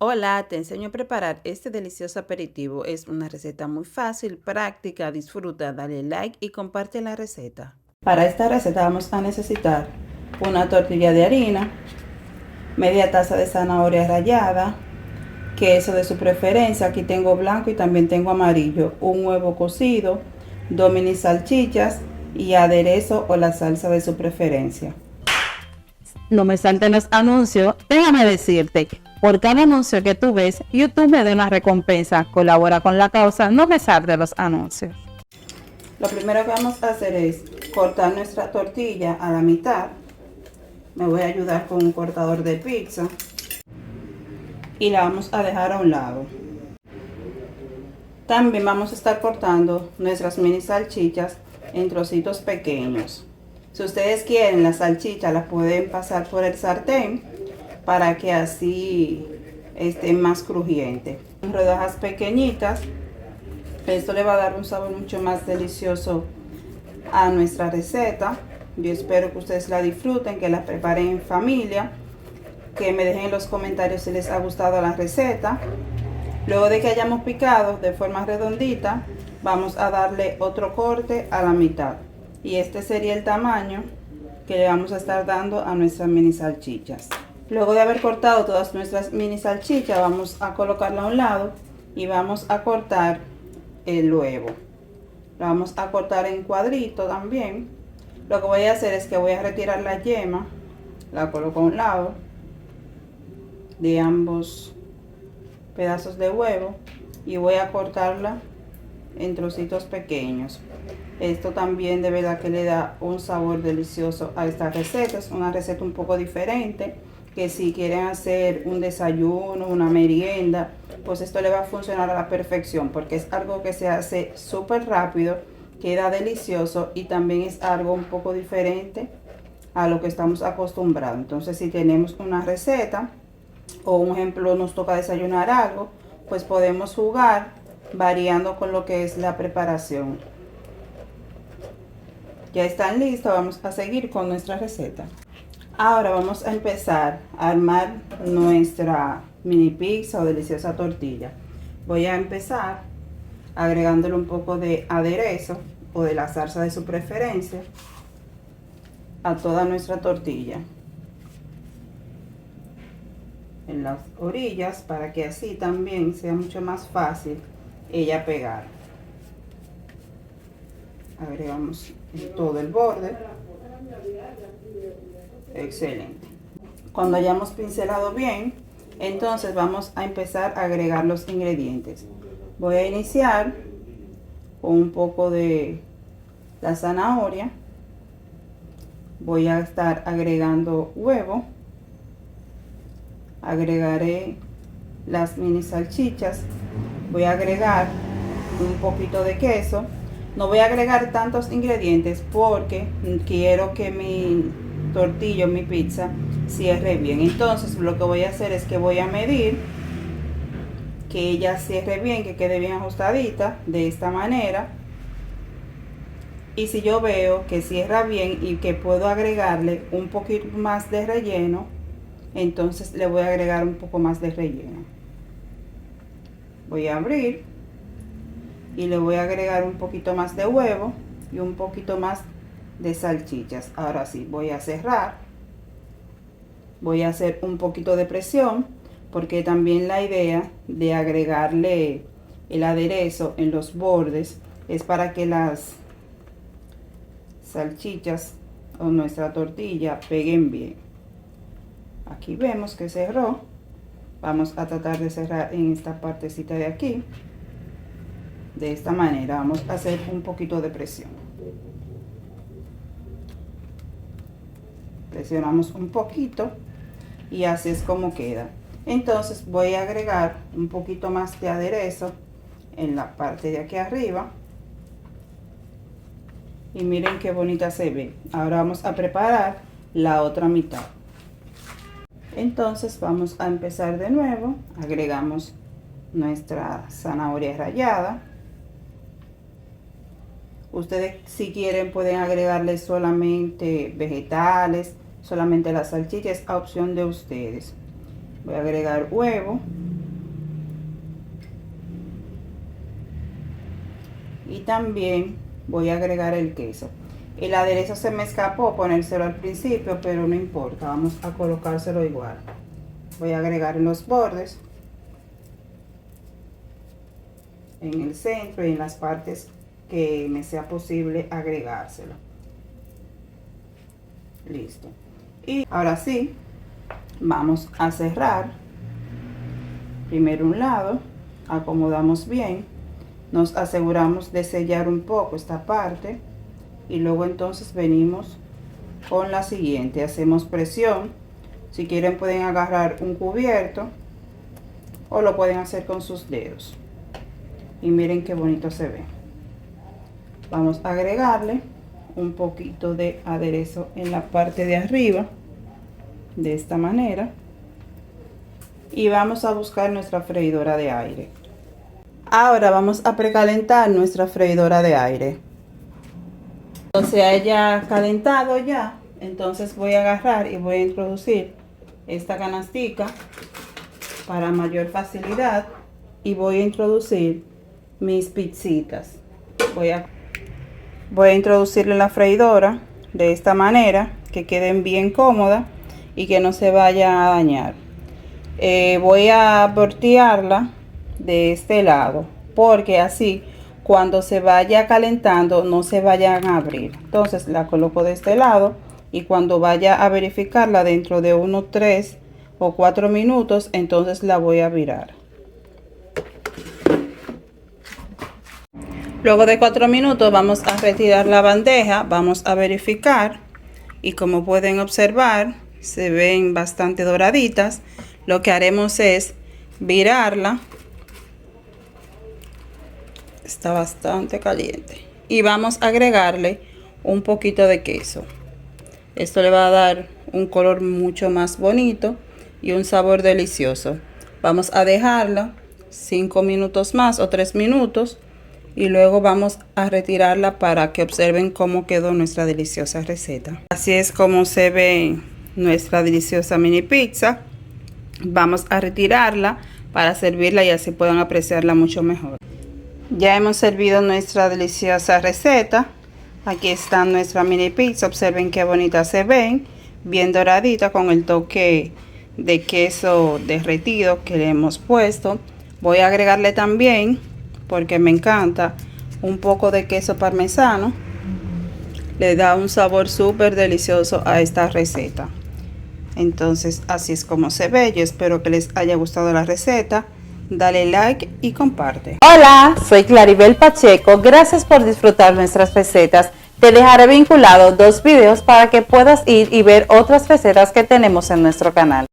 Hola, te enseño a preparar este delicioso aperitivo. Es una receta muy fácil, práctica, disfruta, dale like y comparte la receta. Para esta receta vamos a necesitar una tortilla de harina, media taza de zanahoria rallada, queso de su preferencia, aquí tengo blanco y también tengo amarillo, un huevo cocido, 2 mini salchichas y aderezo o la salsa de su preferencia. No me salten los anuncios, déjame decirte, por cada anuncio que tú ves, YouTube me da una recompensa, colabora con la causa, no me salte los anuncios. Lo primero que vamos a hacer es cortar nuestra tortilla a la mitad. Me voy a ayudar con un cortador de pizza y la vamos a dejar a un lado. También vamos a estar cortando nuestras mini salchichas en trocitos pequeños. Si ustedes quieren, la salchicha la pueden pasar por el sartén para que así esté más crujiente. En rodajas pequeñitas, esto le va a dar un sabor mucho más delicioso a nuestra receta. Yo espero que ustedes la disfruten, que la preparen en familia, que me dejen en los comentarios si les ha gustado la receta. Luego de que hayamos picado de forma redondita, vamos a darle otro corte a la mitad. Y este sería el tamaño que le vamos a estar dando a nuestras mini salchichas. Luego de haber cortado todas nuestras mini salchichas, vamos a colocarla a un lado y vamos a cortar el huevo. Lo vamos a cortar en cuadrito también. Lo que voy a hacer es que voy a retirar la yema, la coloco a un lado de ambos pedazos de huevo y voy a cortarla en trocitos pequeños. Esto también de verdad que le da un sabor delicioso a esta receta. Es una receta un poco diferente, que si quieren hacer un desayuno, una merienda, pues esto le va a funcionar a la perfección, porque es algo que se hace súper rápido, queda delicioso y también es algo un poco diferente a lo que estamos acostumbrados. Entonces, si tenemos una receta o un ejemplo nos toca desayunar algo, pues podemos jugar variando con lo que es la preparación. Ya están listos, vamos a seguir con nuestra receta. Ahora vamos a empezar a armar nuestra mini pizza o deliciosa tortilla. Voy a empezar agregándole un poco de aderezo o de la salsa de su preferencia a toda nuestra tortilla en las orillas, para que así también sea mucho más fácil ella pegar. Agregamos en todo el borde. Excelente. Cuando hayamos pincelado bien, entonces vamos a empezar a agregar los ingredientes. Voy a iniciar con un poco de la zanahoria. Voy a estar agregando huevo. Agregaré las mini salchichas. Voy a agregar un poquito de queso. No voy a agregar tantos ingredientes porque quiero que mi tortilla o mi pizza cierre bien. Entonces lo que voy a hacer es que voy a medir que ella cierre bien, que quede bien ajustadita de esta manera. Y si yo veo que cierra bien y que puedo agregarle un poquito más de relleno, entonces le voy a agregar un poco más de relleno. Voy a abrir y le voy a agregar un poquito más de huevo y un poquito más de salchichas. Ahora sí, voy a cerrar. Voy a hacer un poquito de presión, porque también la idea de agregarle el aderezo en los bordes es para que las salchichas o nuestra tortilla peguen bien. Aquí vemos que cerró. Vamos a tratar de cerrar en esta partecita de aquí. De esta manera vamos a hacer un poquito de presión. Presionamos un poquito y así es como queda. Entonces voy a agregar un poquito más de aderezo en la parte de aquí arriba. Y miren qué bonita se ve. Ahora vamos a preparar la otra mitad. Entonces vamos a empezar de nuevo. Agregamos nuestra zanahoria rallada. Ustedes, si quieren, pueden agregarle solamente vegetales, solamente la salchicha, es a opción de ustedes. Voy a agregar huevo Y también voy a agregar el queso. El aderezo se me escapó ponérselo al principio, pero no importa, vamos a colocárselo igual. Voy a agregar en los bordes, en el centro y en las partes que me sea posible agregárselo. Listo. Y ahora sí, vamos a cerrar. Primero un lado, acomodamos bien, nos aseguramos de sellar un poco esta parte y luego entonces venimos con la siguiente. Hacemos presión. Si quieren pueden agarrar un cubierto o lo pueden hacer con sus dedos. Y miren qué bonito se ve. Vamos a agregarle un poquito de aderezo en la parte de arriba, de esta manera. Y vamos a buscar nuestra freidora de aire. Ahora vamos a precalentar nuestra freidora de aire. Cuando se haya calentado ya, entonces voy a agarrar y voy a introducir esta canastica para mayor facilidad y voy a introducir mis pizzitas. Voy a introducirle la freidora de esta manera, que queden bien cómodas y que no se vaya a dañar. Voy a voltearla de este lado, porque así cuando se vaya calentando no se vayan a abrir. Entonces la coloco de este lado y cuando vaya a verificarla dentro de unos 3 o 4 minutos, entonces la voy a virar. Luego de 4 minutos vamos a retirar la bandeja, vamos a verificar y como pueden observar se ven bastante doraditas. Lo que haremos es virarla. Está bastante caliente y vamos a agregarle un poquito de queso. Esto le va a dar un color mucho más bonito y un sabor delicioso. Vamos a dejarla 5 minutos más o 3 minutos y luego vamos a retirarla para que observen cómo quedó nuestra deliciosa receta. Así es como se ve nuestra deliciosa mini pizza. Vamos a retirarla para servirla y así puedan apreciarla mucho mejor. Ya hemos servido nuestra deliciosa receta. Aquí está nuestra mini pizza. Observen qué bonita se ven, bien doradita con el toque de queso derretido que le hemos puesto. Voy a agregarle también, porque me encanta, un poco de queso parmesano. Le da un sabor súper delicioso a esta receta. Entonces así es como se ve. Yo espero que les haya gustado la receta. Dale like y comparte. Hola, soy Claribel Pacheco. Gracias por disfrutar nuestras recetas. Te dejaré vinculado 2 videos para que puedas ir y ver otras recetas que tenemos en nuestro canal.